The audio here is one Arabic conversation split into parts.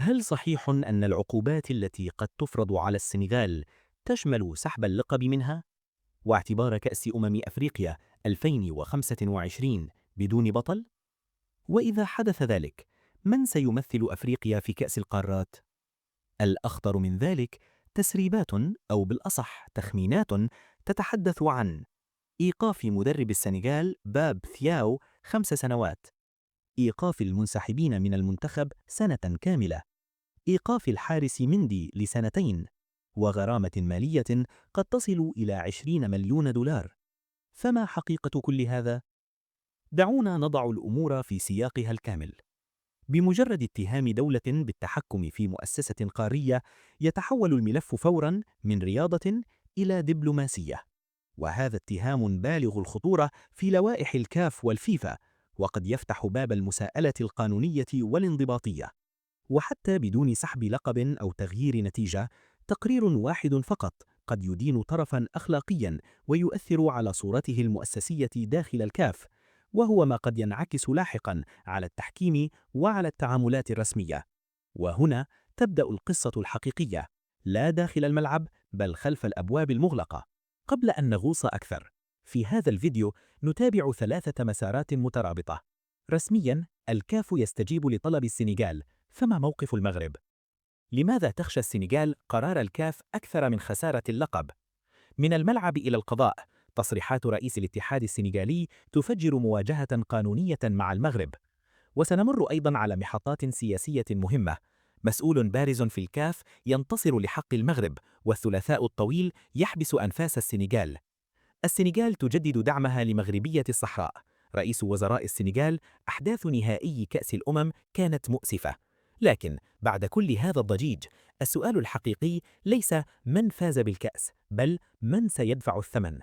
هل صحيح أن العقوبات التي قد تفرض على السنغال تشمل سحب اللقب منها واعتبار كأس أفريقيا 2025 بدون بطل؟ وإذا حدث ذلك، من سيمثل أفريقيا في كأس القارات؟ الأخطر من ذلك تسريبات أو بالأصح تخمينات تتحدث عن إيقاف مدرب السنغال باب ثياو 5 سنوات، إيقاف المنسحبين من المنتخب سنة كاملة، إيقاف الحارس مندي ل2 سنين، وغرامة مالية قد تصل إلى 20 مليون دولار. فما حقيقة كل هذا؟ دعونا نضع الأمور في سياقها الكامل. بمجرد اتهام دولة بالتحكم في مؤسسة قارية، يتحول الملف فوراً من رياضة إلى دبلوماسية، وهذا اتهام بالغ الخطورة في لوائح الكاف والفيفا، وقد يفتح باب المساءلة القانونية والانضباطية. وحتى بدون سحب لقب أو تغيير نتيجة، تقرير واحد فقط قد يدين طرفاً أخلاقياً ويؤثر على صورته المؤسسية داخل الكاف، وهو ما قد ينعكس لاحقاً على التحكيم وعلى التعاملات الرسمية. وهنا تبدأ القصة الحقيقية، لا داخل الملعب بل خلف الأبواب المغلقة. قبل أن نغوص أكثر، في هذا الفيديو نتابع 3 مسارات مترابطة. رسمياً، الكاف يستجيب لطلب السنغال، فما موقف المغرب؟ لماذا تخشى السنغال قرار الكاف أكثر من خسارة اللقب؟ من الملعب إلى القضاء، تصريحات رئيس الاتحاد السنغالي تفجر مواجهة قانونية مع المغرب. وسنمر أيضاً على محطات سياسية مهمة. مسؤول بارز في الكاف ينتصر لحق المغرب، والثلاثاء الطويل يحبس أنفاس السنغال. السنغال تجدد دعمها لمغربية الصحراء. رئيس وزراء السنغال: أحداث نهائي كأس الأمم كانت مؤسفة. لكن بعد كل هذا الضجيج، السؤال الحقيقي ليس من فاز بالكأس، بل من سيدفع الثمن.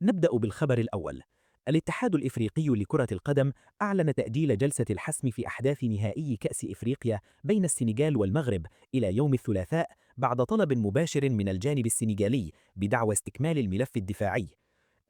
نبدأ بالخبر الأول. الاتحاد الإفريقي لكرة القدم أعلن تأجيل جلسة الحسم في أحداث نهائي كأس إفريقيا بين السنغال والمغرب إلى يوم الثلاثاء، بعد طلب مباشر من الجانب السنغالي بدعوى استكمال الملف الدفاعي.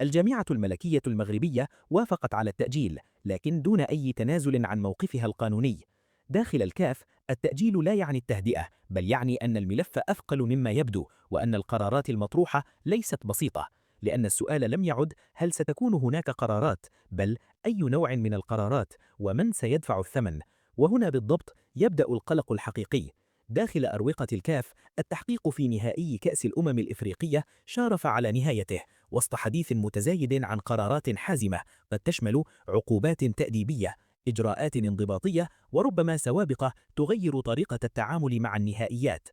الجامعة الملكية المغربية وافقت على التأجيل، لكن دون أي تنازل عن موقفها القانوني. داخل الكاف، التأجيل لا يعني التهدئة، بل يعني أن الملف أثقل مما يبدو، وأن القرارات المطروحة ليست بسيطة. لأن السؤال لم يعد هل ستكون هناك قرارات، بل أي نوع من القرارات، ومن سيدفع الثمن. وهنا بالضبط يبدأ القلق الحقيقي. داخل أروقة الكاف، التحقيق في نهائي كأس الأمم الإفريقية شارف على نهايته، وسط حديث متزايد عن قرارات حازمة قد تشمل عقوبات تأديبية، إجراءات انضباطية، وربما سوابق تغير طريقة التعامل مع النهائيات.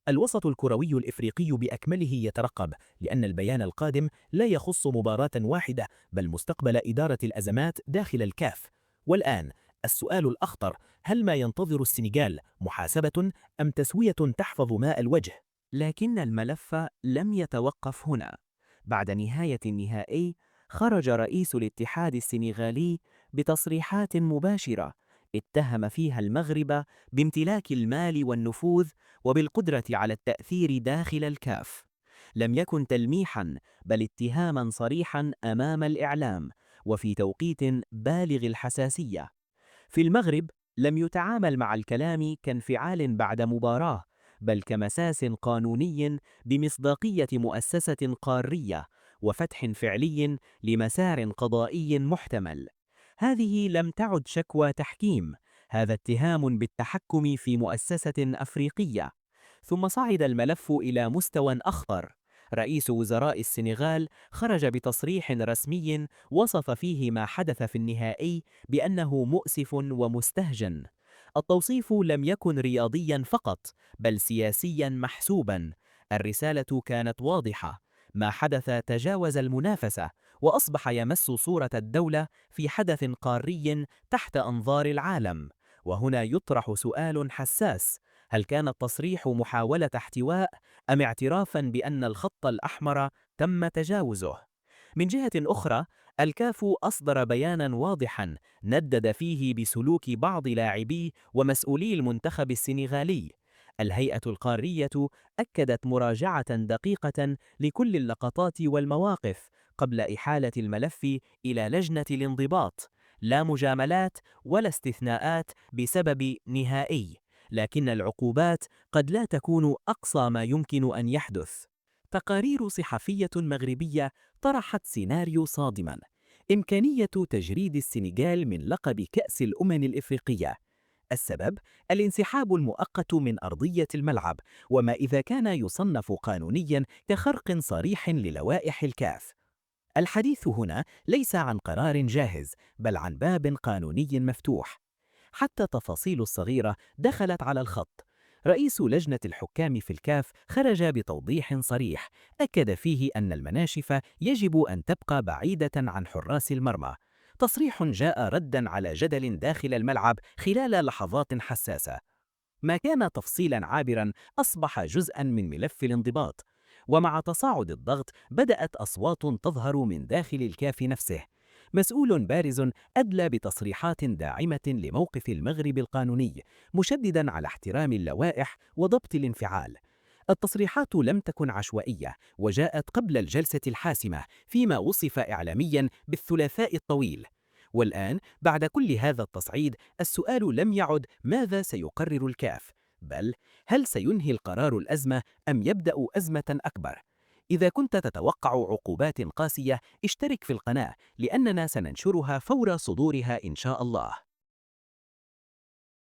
الوسط الكروي الإفريقي بأكمله يترقب، لأن البيان القادم لا يخص مباراة واحدة، بل مستقبل إدارة الأزمات داخل الكاف. والآن السؤال الأخطر: هل ما ينتظر السنغال محاسبة أم تسوية تحفظ ماء الوجه؟ لكن الملف لم يتوقف هنا. بعد نهاية النهائي، خرج رئيس الاتحاد السنغالي بتصريحات مباشرة اتهم فيها المغرب بامتلاك المال والنفوذ وبالقدرة على التأثير داخل الكاف. لم يكن تلميحاً، بل اتهاماً صريحاً أمام الإعلام، وفي توقيت بالغ الحساسية. في المغرب، لم يتعامل مع الكلام كانفعال بعد مباراة، بل كمساس قانوني بمصداقية مؤسسة قارية، وفتح فعلي لمسار قضائي محتمل. هذه لم تعد شكوى تحكيم، هذا اتهام بالتحكم في مؤسسة أفريقية. ثم صعد الملف إلى مستوى أخطر. رئيس وزراء السنغال خرج بتصريح رسمي وصف فيه ما حدث في النهائي بأنه مؤسف ومستهجن. التوصيف لم يكن رياضيا فقط، بل سياسيا محسوبا. الرسالة كانت واضحة: ما حدث تجاوز المنافسة، وأصبح يمس صورة الدولة في حدث قاري تحت أنظار العالم. وهنا يطرح سؤال حساس: هل كان التصريح محاولة احتواء، أم اعترافا بأن الخط الأحمر تم تجاوزه؟ من جهة أخرى، الكاف أصدر بيانا واضحا ندد فيه بسلوك بعض لاعبي ومسؤولي المنتخب السنغالي. الهيئة القارية أكدت مراجعة دقيقة لكل اللقطات والمواقف قبل إحالة الملف إلى لجنة الانضباط. لا مجاملات ولا استثناءات بسبب نهائي. لكن العقوبات قد لا تكون أقصى ما يمكن أن يحدث. تقارير صحفية مغربية طرحت سيناريو صادماً: إمكانية تجريد السنغال من لقب كأس الأمم الإفريقية. السبب: الانسحاب المؤقت من أرضية الملعب، وما إذا كان يصنف قانونياً كخرق صريح للوائح الكاف. الحديث هنا ليس عن قرار جاهز، بل عن باب قانوني مفتوح. حتى التفاصيل الصغيرة دخلت على الخط. رئيس لجنة الحكام في الكاف خرج بتوضيح صريح أكد فيه أن المناشف يجب أن تبقى بعيدة عن حراس المرمى. تصريح جاء رداً على جدل داخل الملعب خلال لحظات حساسة. ما كان تفصيلاً عابراً أصبح جزءاً من ملف الانضباط. ومع تصاعد الضغط بدأت أصوات تظهر من داخل الكاف نفسه. مسؤول بارز أدلى بتصريحات داعمة لموقف المغرب القانوني، مشدداً على احترام اللوائح وضبط الانفعال. التصريحات لم تكن عشوائية، وجاءت قبل الجلسة الحاسمة فيما وصف إعلامياً بالثلاثاء الطويل. والآن بعد كل هذا التصعيد، السؤال لم يعد ماذا سيقرر الكاف، بل هل سينهي القرار الأزمة أم يبدأ أزمة أكبر؟ إذا كنت تتوقع عقوبات قاسية، اشترك في القناة لأننا سننشرها فور صدورها إن شاء الله.